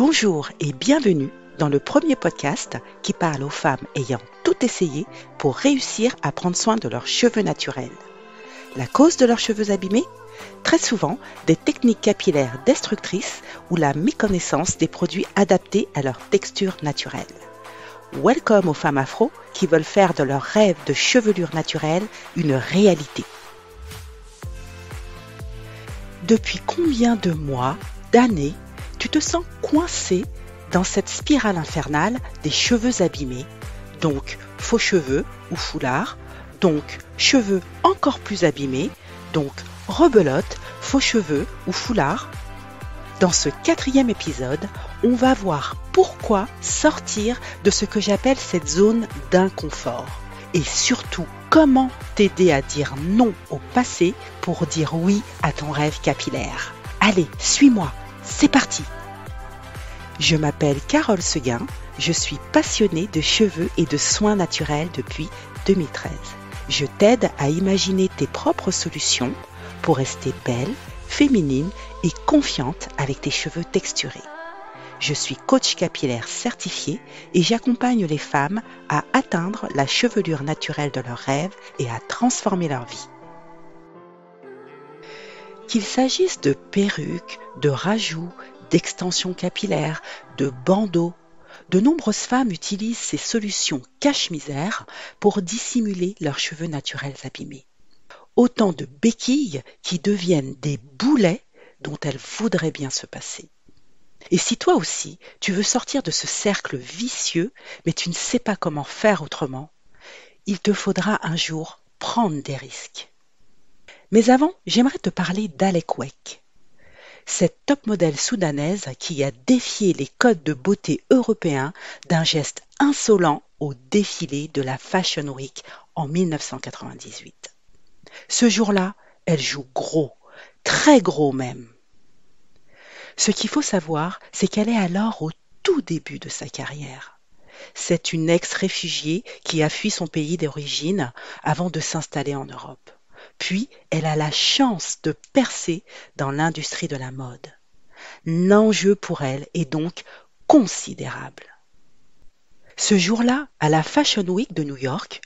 Bonjour et bienvenue dans le premier podcast qui parle aux femmes ayant tout essayé pour réussir à prendre soin de leurs cheveux naturels. La cause de leurs cheveux abîmés ? Très souvent, des techniques capillaires destructrices ou la méconnaissance des produits adaptés à leur texture naturelle. Welcome aux femmes afro qui veulent faire de leur rêve de chevelure naturelle une réalité. Depuis combien de mois, d'années, tu te sens coincé dans cette spirale infernale des cheveux abîmés, donc faux cheveux ou foulards, donc cheveux encore plus abîmés, donc rebelote, faux cheveux ou foulards. Dans ce 4e épisode, on va voir pourquoi sortir de ce que j'appelle cette zone d'inconfort et surtout comment t'aider à dire non au passé pour dire oui à ton rêve capillaire. Allez, suis-moi, c'est parti! Je m'appelle Carole Seguin, je suis passionnée de cheveux et de soins naturels depuis 2013. Je t'aide à imaginer tes propres solutions pour rester belle, féminine et confiante avec tes cheveux texturés. Je suis coach capillaire certifié et j'accompagne les femmes à atteindre la chevelure naturelle de leurs rêves et à transformer leur vie. Qu'il s'agisse de perruques, de rajouts, d'extensions capillaires, de bandeaux, de nombreuses femmes utilisent ces solutions cache-misère pour dissimuler leurs cheveux naturels abîmés. Autant de béquilles qui deviennent des boulets dont elles voudraient bien se passer. Et si toi aussi, tu veux sortir de ce cercle vicieux, mais tu ne sais pas comment faire autrement, il te faudra un jour prendre des risques. Mais avant, j'aimerais te parler d'Alek Wek. Cette top modèle soudanaise qui a défié les codes de beauté européens d'un geste insolent au défilé de la Fashion Week en 1998. Ce jour-là, elle joue gros, très gros même. Ce qu'il faut savoir, c'est qu'elle est alors au tout début de sa carrière. C'est une ex-réfugiée qui a fui son pays d'origine avant de s'installer en Europe. Puis, elle a la chance de percer dans l'industrie de la mode. L'enjeu pour elle est donc considérable. Ce jour-là, à la Fashion Week de New York,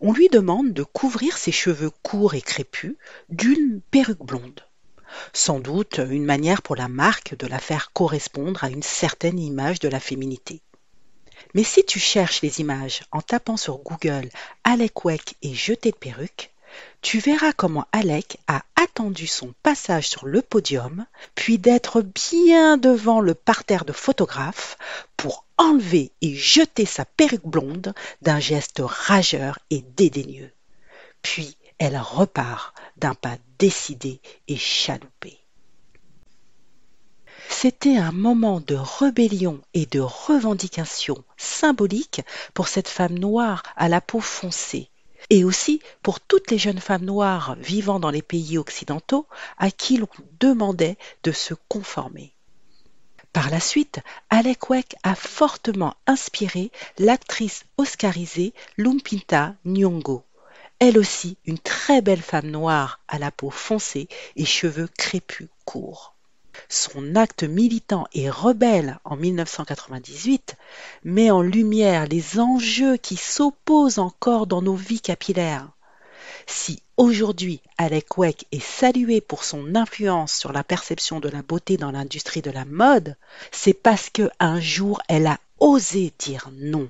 on lui demande de couvrir ses cheveux courts et crépus d'une perruque blonde. Sans doute une manière pour la marque de la faire correspondre à une certaine image de la féminité. Mais si tu cherches les images en tapant sur Google Alek Wek et jeté de perruque, tu verras comment Alek a attendu son passage sur le podium, puis d'être bien devant le parterre de photographes pour enlever et jeter sa perruque blonde d'un geste rageur et dédaigneux. Puis elle repart d'un pas décidé et chaloupé. C'était un moment de rébellion et de revendication symbolique pour cette femme noire à la peau foncée, et aussi pour toutes les jeunes femmes noires vivant dans les pays occidentaux à qui l'on demandait de se conformer. Par la suite, Alek Wek a fortement inspiré l'actrice oscarisée Lupita Nyong'o, elle aussi une très belle femme noire à la peau foncée et cheveux crépus courts. Son acte militant et rebelle en 1998 met en lumière les enjeux qui s'opposent encore dans nos vies capillaires. Si aujourd'hui Alek Wek est saluée pour son influence sur la perception de la beauté dans l'industrie de la mode, c'est parce qu'un jour elle a osé dire non.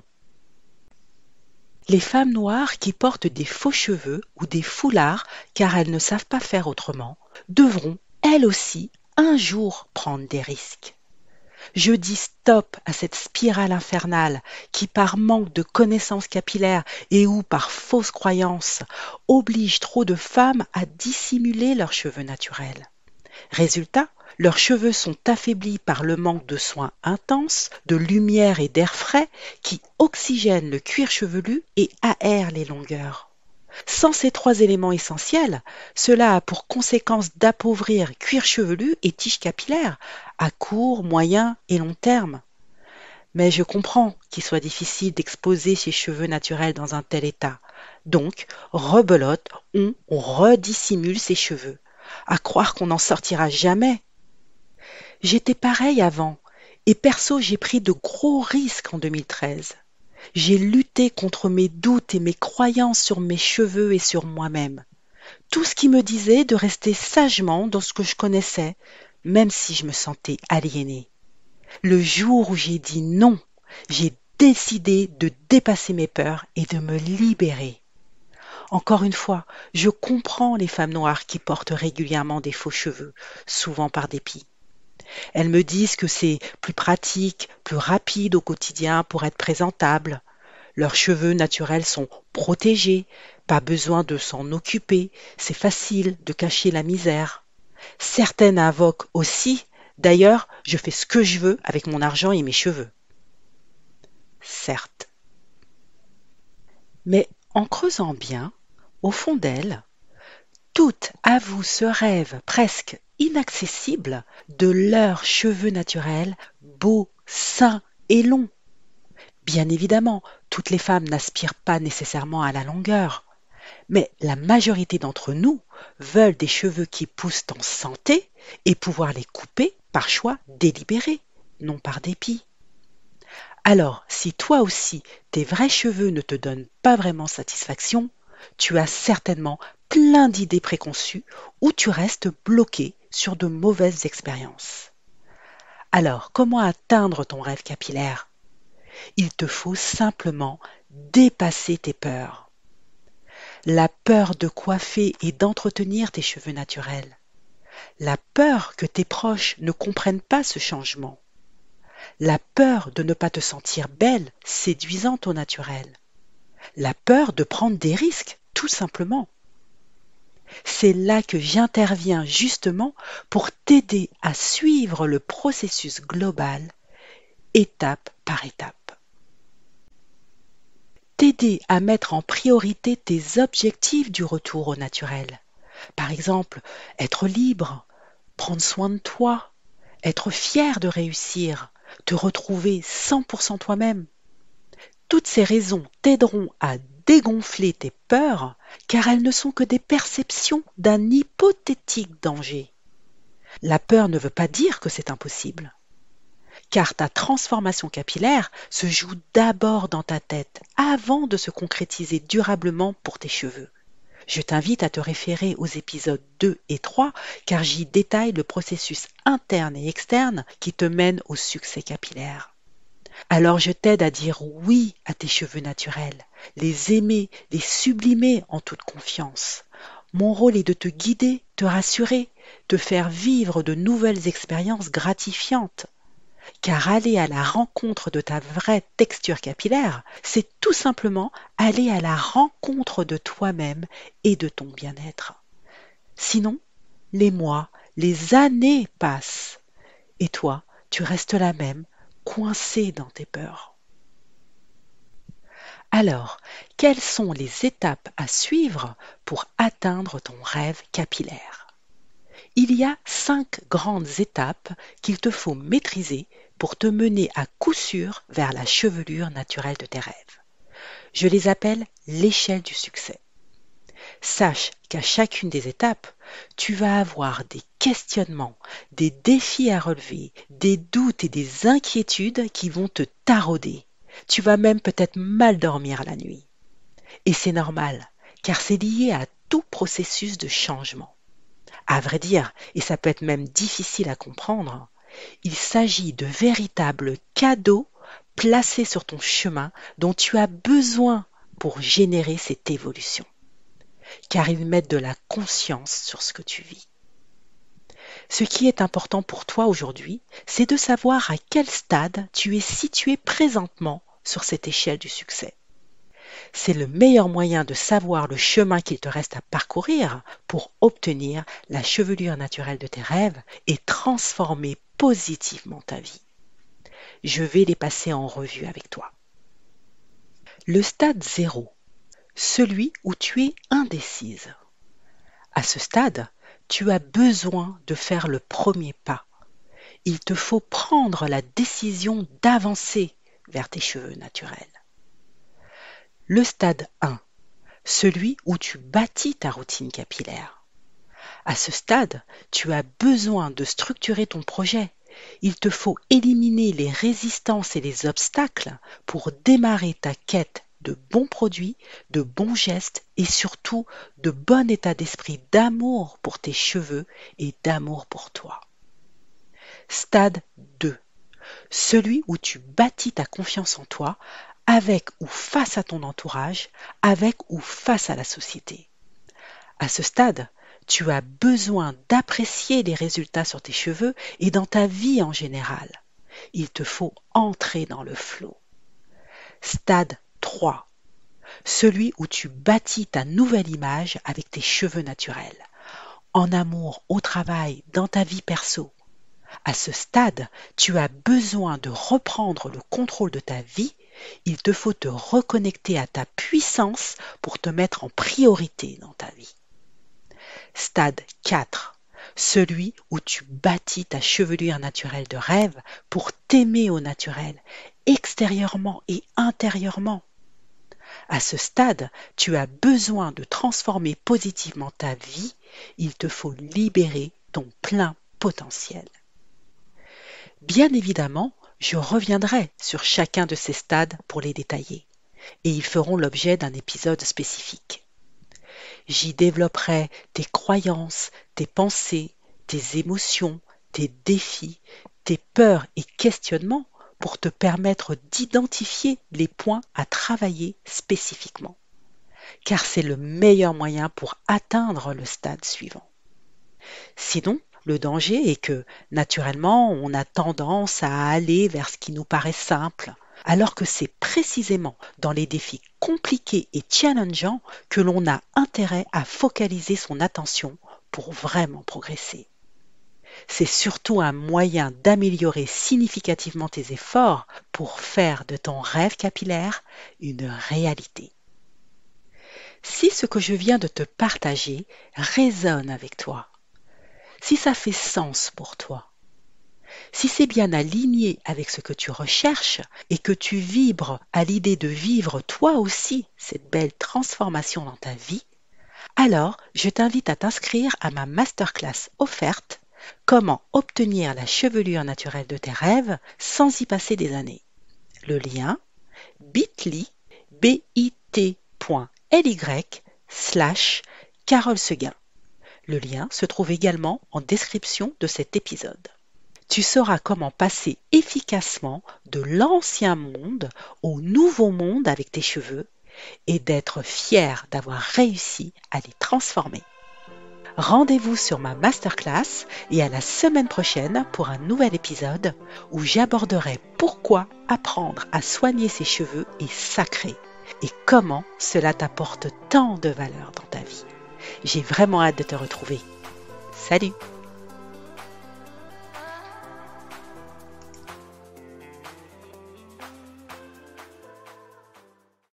Les femmes noires qui portent des faux cheveux ou des foulards car elles ne savent pas faire autrement, devront, elles aussi, un jour prendre des risques. Je dis stop à cette spirale infernale qui, par manque de connaissances capillaires et ou par fausses croyances, oblige trop de femmes à dissimuler leurs cheveux naturels. Résultat, leurs cheveux sont affaiblis par le manque de soins intenses, de lumière et d'air frais qui oxygènent le cuir chevelu et aèrent les longueurs. Sans ces 3 éléments essentiels, cela a pour conséquence d'appauvrir cuir chevelu et tige capillaire à court, moyen et long terme. Mais je comprends qu'il soit difficile d'exposer ses cheveux naturels dans un tel état. Donc, rebelote, on redissimule ses cheveux. À croire qu'on n'en sortira jamais. J'étais pareil avant Et perso, j'ai pris de gros risques en 2013. J'ai lutté contre mes doutes et mes croyances sur mes cheveux et sur moi-même. Tout ce qui me disait de rester sagement dans ce que je connaissais, même si je me sentais aliénée. Le jour où j'ai dit non, j'ai décidé de dépasser mes peurs et de me libérer. Encore une fois, je comprends les femmes noires qui portent régulièrement des faux cheveux, souvent par dépit. Elles me disent que c'est plus pratique, plus rapide au quotidien pour être présentable. Leurs cheveux naturels sont protégés, pas besoin de s'en occuper, c'est facile de cacher la misère. Certaines invoquent aussi, d'ailleurs, je fais ce que je veux avec mon argent et mes cheveux. Certes. Mais en creusant bien, au fond d'elles, toutes avouent ce rêve presque inaccessible de leurs cheveux naturels, beaux, sains et longs. Bien évidemment, toutes les femmes n'aspirent pas nécessairement à la longueur, mais la majorité d'entre nous veulent des cheveux qui poussent en santé et pouvoir les couper par choix délibéré, non par dépit. Alors, si toi aussi, tes vrais cheveux ne te donnent pas vraiment satisfaction, tu as certainement plein d'idées préconçues ou tu restes bloqué sur de mauvaises expériences. Alors, comment atteindre ton rêve capillaire? Il te faut simplement dépasser tes peurs. La peur de coiffer et d'entretenir tes cheveux naturels. La peur que tes proches ne comprennent pas ce changement. La peur de ne pas te sentir belle, séduisante au naturel. La peur de prendre des risques, tout simplement. C'est là que j'interviens justement pour t'aider à suivre le processus global, étape par étape. T'aider à mettre en priorité tes objectifs du retour au naturel. Par exemple, être libre, prendre soin de toi, être fier de réussir, te retrouver 100% toi-même. Toutes ces raisons t'aideront à dégonfler tes peurs, car elles ne sont que des perceptions d'un hypothétique danger. La peur ne veut pas dire que c'est impossible, car ta transformation capillaire se joue d'abord dans ta tête avant de se concrétiser durablement pour tes cheveux. Je t'invite à te référer aux épisodes 2 et 3 car j'y détaille le processus interne et externe qui te mène au succès capillaire. Alors je t'aide à dire oui à tes cheveux naturels, les aimer, les sublimer en toute confiance. Mon rôle est de te guider, te rassurer, te faire vivre de nouvelles expériences gratifiantes. Car aller à la rencontre de ta vraie texture capillaire, c'est tout simplement aller à la rencontre de toi-même et de ton bien-être. Sinon, les mois, les années passent, et toi, tu restes la même, coincé dans tes peurs. Alors, quelles sont les étapes à suivre pour atteindre ton rêve capillaire? Il y a 5 grandes étapes qu'il te faut maîtriser pour te mener à coup sûr vers la chevelure naturelle de tes rêves. Je les appelle l'échelle du succès. Sache qu'à chacune des étapes, tu vas avoir des questionnements, des défis à relever, des doutes et des inquiétudes qui vont te tarauder. Tu vas même peut-être mal dormir la nuit. Et c'est normal, car c'est lié à tout processus de changement. À vrai dire, et ça peut être même difficile à comprendre, il s'agit de véritables cadeaux placés sur ton chemin dont tu as besoin pour générer cette évolution. Car ils mettent de la conscience sur ce que tu vis. Ce qui est important pour toi aujourd'hui, c'est de savoir à quel stade tu es situé présentement sur cette échelle du succès. C'est le meilleur moyen de savoir le chemin qu'il te reste à parcourir pour obtenir la chevelure naturelle de tes rêves et transformer positivement ta vie. Je vais les passer en revue avec toi. Le stade 0, celui où tu es indécise. À ce stade, tu as besoin de faire le premier pas. Il te faut prendre la décision d'avancer vers tes cheveux naturels. Le stade 1, celui où tu bâtis ta routine capillaire. À ce stade, tu as besoin de structurer ton projet il te faut éliminer les résistances et les obstacles pour démarrer ta quête de bons produits, de bons gestes et surtout de bon état d'esprit d'amour pour tes cheveux et d'amour pour toi. Stade 2. Celui où tu bâtis ta confiance en toi avec ou face à ton entourage, avec ou face à la société. À ce stade, tu as besoin d'apprécier les résultats sur tes cheveux et dans ta vie en général. Il te faut entrer dans le flot. Stade 3. Celui où tu bâtis ta nouvelle image avec tes cheveux naturels. En amour, au travail, dans ta vie perso. À ce stade, tu as besoin de reprendre le contrôle de ta vie. Il te faut te reconnecter à ta puissance pour te mettre en priorité dans ta vie. Stade 4. Celui où tu bâtis ta chevelure naturelle de rêve pour t'aimer au naturel, extérieurement et intérieurement. À ce stade, tu as besoin de transformer positivement ta vie. Il te faut libérer ton plein potentiel. Bien évidemment, je reviendrai sur chacun de ces stades pour les détailler, et ils feront l'objet d'un épisode spécifique. J'y développerai tes croyances, tes pensées, tes émotions, tes défis, tes peurs et questionnements pour te permettre d'identifier les points à travailler spécifiquement, car c'est le meilleur moyen pour atteindre le stade suivant. Sinon, le danger est que, naturellement, on a tendance à aller vers ce qui nous paraît simple, alors que c'est précisément dans les défis compliqués et challengeants que l'on a intérêt à focaliser son attention pour vraiment progresser. C'est surtout un moyen d'améliorer significativement tes efforts pour faire de ton rêve capillaire une réalité. Si ce que je viens de te partager résonne avec toi, si ça fait sens pour toi, si c'est bien aligné avec ce que tu recherches et que tu vibres à l'idée de vivre toi aussi cette belle transformation dans ta vie, alors je t'invite à t'inscrire à ma masterclass offerte « Comment obtenir la chevelure naturelle de tes rêves sans y passer des années ». Le lien bit.ly/Carole Seguin. Le lien se trouve également en description de cet épisode. Tu sauras comment passer efficacement de l'ancien monde au nouveau monde avec tes cheveux et d'être fier d'avoir réussi à les transformer. Rendez-vous sur ma masterclass et à la semaine prochaine pour un nouvel épisode où j'aborderai pourquoi apprendre à soigner ses cheveux est sacré et comment cela t'apporte tant de valeur dans ta vie. J'ai vraiment hâte de te retrouver. Salut!